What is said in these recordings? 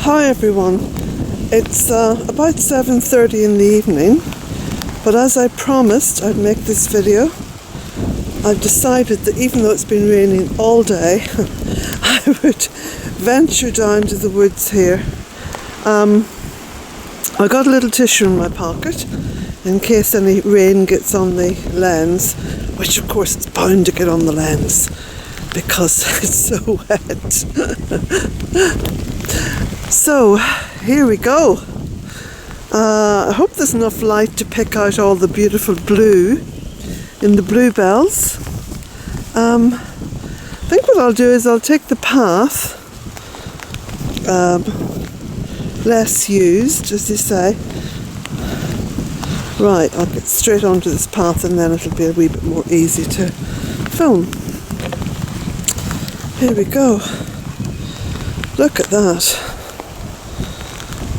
Hi everyone, it's about 7:30 in the evening, but as I promised I'd make this video, I've decided that even though it's been raining all day, I would venture down to the woods here. I got a little tissue in my pocket in case any rain gets on the lens, which of course it's bound to get on the lens because it's so wet. So here we go. I hope there's enough light to pick out all the beautiful blue in the bluebells. I think what I'll do is I'll take the path less used, as you say. Right, I'll get straight onto this path and then it'll be a wee bit more easy to film. Here we go. Look at that.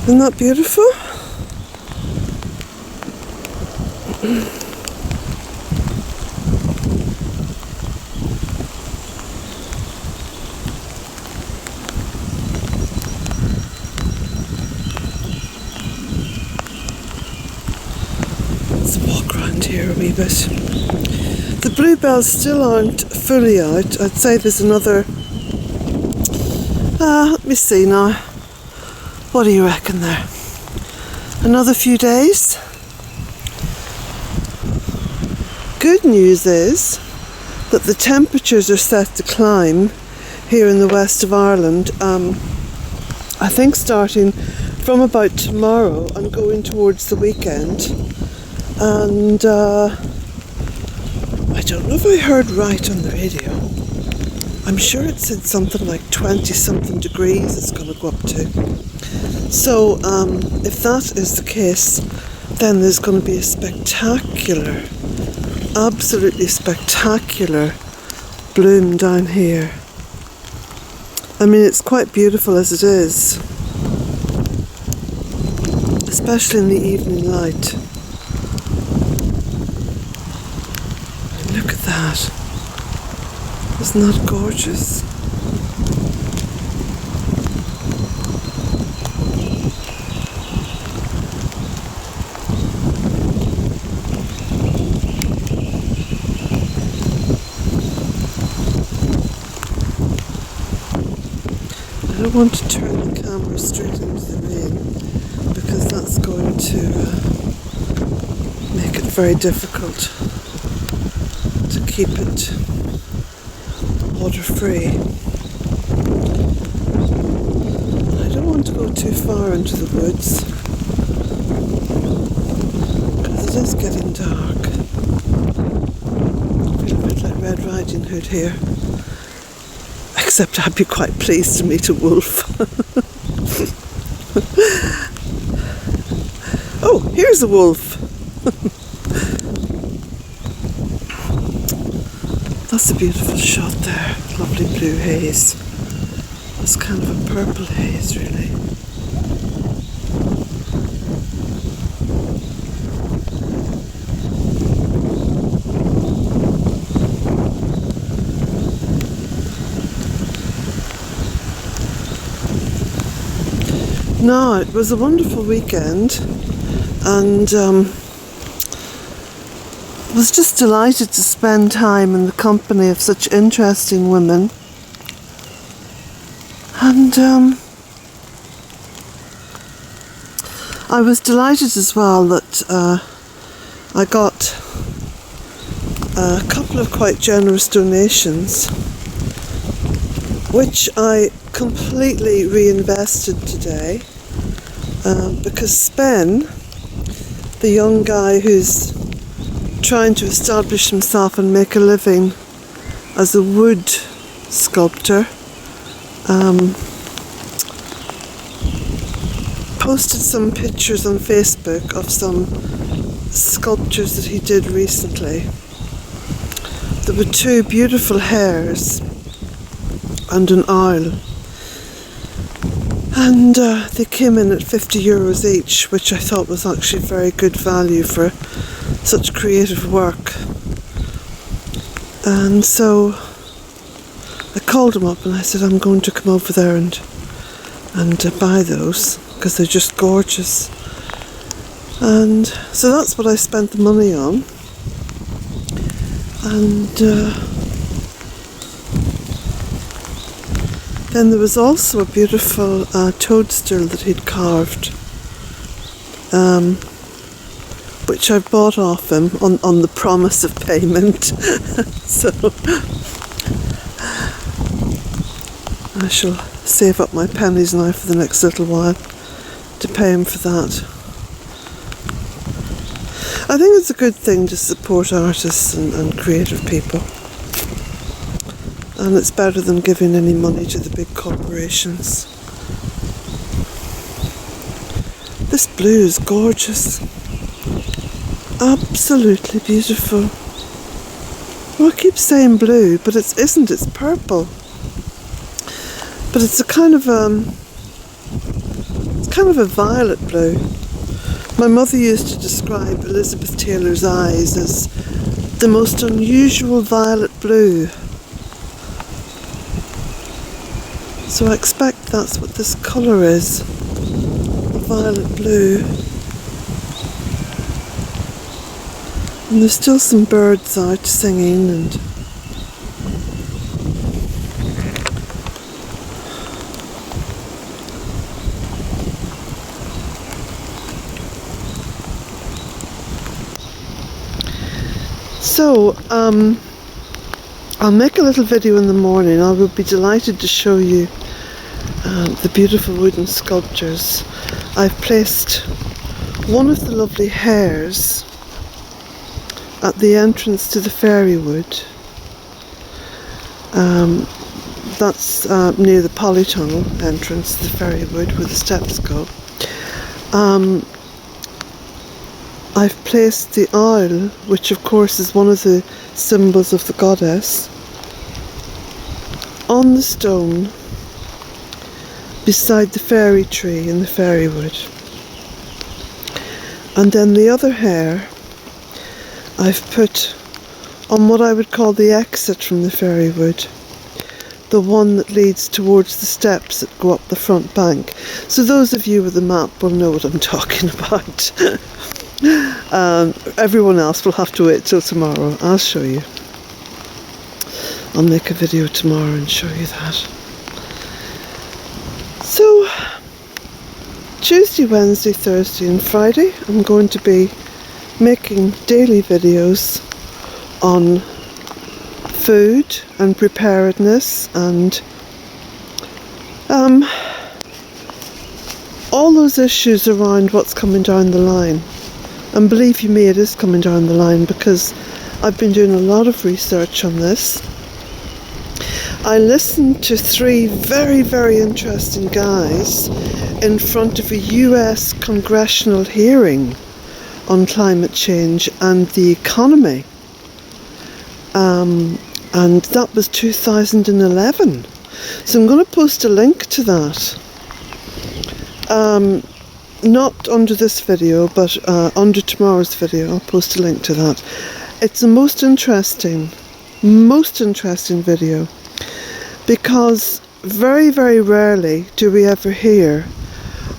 Isn't that beautiful? Let's walk around here a wee bit. The bluebells still aren't fully out. I'd say there's another, let me see now. What do you reckon there? Another few days? Good news is that the temperatures are set to climb here in the west of Ireland. I think starting from about tomorrow and going towards the weekend. And I don't know if I heard right on the radio. I'm sure it said something like 20-something degrees it's going to go up to. So if that is the case, then there's going to be a spectacular, absolutely spectacular bloom down here. I mean, it's quite beautiful as it is, especially in the evening light. Look at that. Isn't that gorgeous? I don't want to turn the camera straight into the rain because that's going to make it very difficult to keep it water free. I don't want to go too far into the woods because it is getting dark. I feel a bit like Red Riding Hood here. Except I'd be quite pleased to meet a wolf. Oh, here's a wolf. That's a beautiful shot there. Lovely blue haze. It's kind of a purple haze, really. No, it was a wonderful weekend, and was just delighted to spend time in the company of such interesting women. And I was delighted as well that I got a couple of quite generous donations, which I completely reinvested today, because Spen, the young guy who's trying to establish himself and make a living as a wood sculptor, posted some pictures on Facebook of some sculptures that he did recently. There were two beautiful hares and an owl, and they came in at €50 each, which I thought was actually very good value for such creative work. And so I called him up and I said, I'm going to come over there and and buy those because they're just gorgeous. And so that's what I spent the money on. And then there was also a beautiful toadstool that he'd carved, which I bought off him on the promise of payment. So I shall save up my pennies now for the next little while to pay him for that. I think it's a good thing to support artists and creative people. And it's better than giving any money to the big corporations. This blue is gorgeous. Absolutely beautiful. Well, I keep saying blue, but it isn't, it's purple. But it's a kind of a violet blue. My mother used to describe Elizabeth Taylor's eyes as the most unusual violet blue. So I expect that's what this colour is, a violet blue. And there's still some birds out singing and so, I'll make a little video in the morning. I will be delighted to show you the beautiful wooden sculptures. I've placed one of the lovely hares at the entrance to the fairy wood. That's near the polytunnel entrance to the fairy wood where the steps go. I've placed the owl, which of course is one of the symbols of the goddess, on the stone beside the fairy tree in the fairy wood. And then the other hare I've put on what I would call the exit from the fairy wood, the one that leads towards the steps that go up the front bank. So those of you with the map will know what I'm talking about. Everyone else will have to wait till tomorrow. I'll show you. I'll make a video tomorrow and show you that. So Tuesday, Wednesday, Thursday and Friday I'm going to be making daily videos on food and preparedness and all those issues around what's coming down the line. And believe you me, it is coming down the line because I've been doing a lot of research on this. I listened to 3 very, very interesting guys in front of a US congressional hearing on climate change and the economy. And that was 2011. So I'm going to post a link to that. Not under this video, but under tomorrow's video, I'll post a link to that. It's the most interesting video, because very, very rarely do we ever hear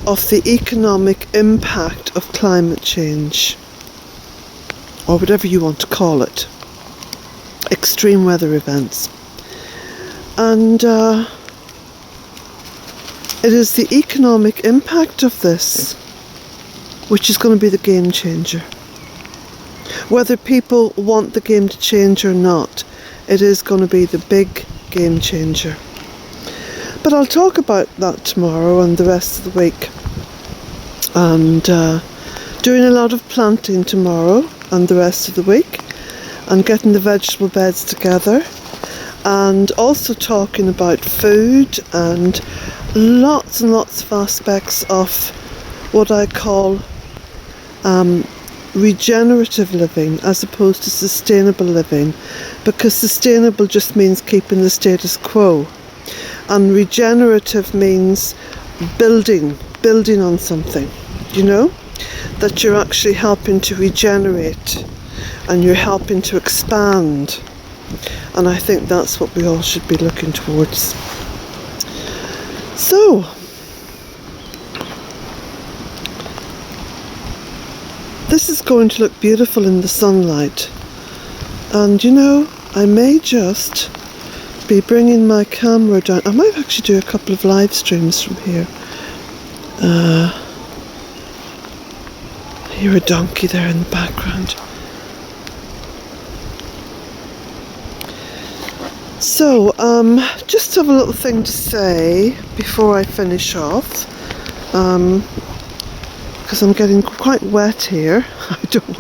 of the economic impact of climate change, or whatever you want to call it, extreme weather events. And it is the economic impact of this which is going to be the game changer. Whether people want the game to change or not, it is going to be the big game changer. But I'll talk about that tomorrow and the rest of the week. And doing a lot of planting tomorrow and the rest of the week, and getting the vegetable beds together, and also talking about food and lots of aspects of what I call regenerative living as opposed to sustainable living, because sustainable just means keeping the status quo, and regenerative means building on something, you know, that you're actually helping to regenerate and you're helping to expand. And I think that's what we all should be looking towards. So this is going to look beautiful in the sunlight. And you know, I may just be bringing my camera down. I might actually do a couple of live streams from here. Hear a donkey there in the background. So, just have a little thing to say before I finish off, because I'm getting quite wet here. I don't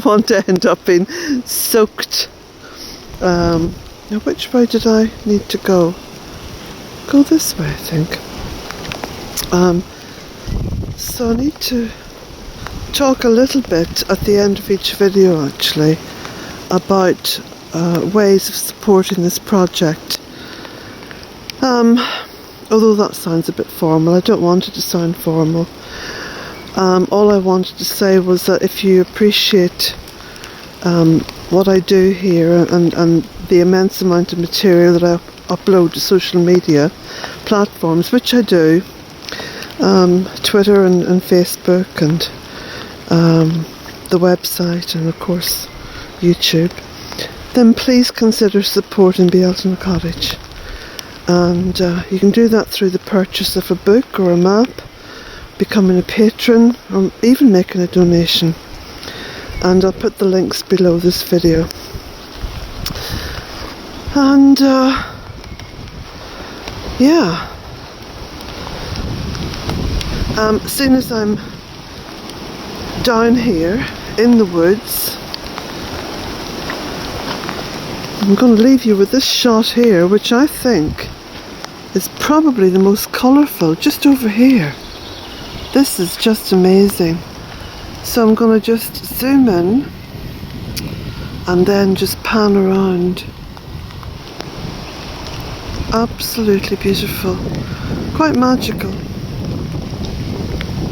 want to end up being soaked. Now, which way did I need to go? Go this way, I think. So I need to talk a little bit at the end of each video, actually, about ways of supporting this project. Although that sounds a bit formal, I don't want it to sound formal. All I wanted to say was that if you appreciate what I do here and the immense amount of material that I upload to social media platforms, which I do, Twitter and Facebook and the website and of course YouTube, then please consider supporting Bealtaine Cottage. And you can do that through the purchase of a book or a map, becoming a patron, or even making a donation. And I'll put the links below this video. And yeah, as soon as I'm down here in the woods, I'm going to leave you with this shot here, which I think is probably the most colourful, just over here. This is just amazing. So I'm going to just zoom in and then just pan around. Absolutely beautiful. Quite magical.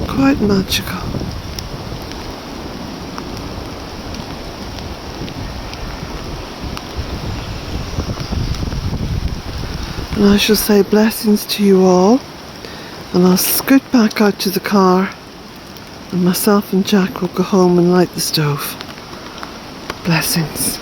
Quite magical. And I shall say blessings to you all, and I'll scoot back out to the car, and myself and Jack will go home and light the stove. Blessings.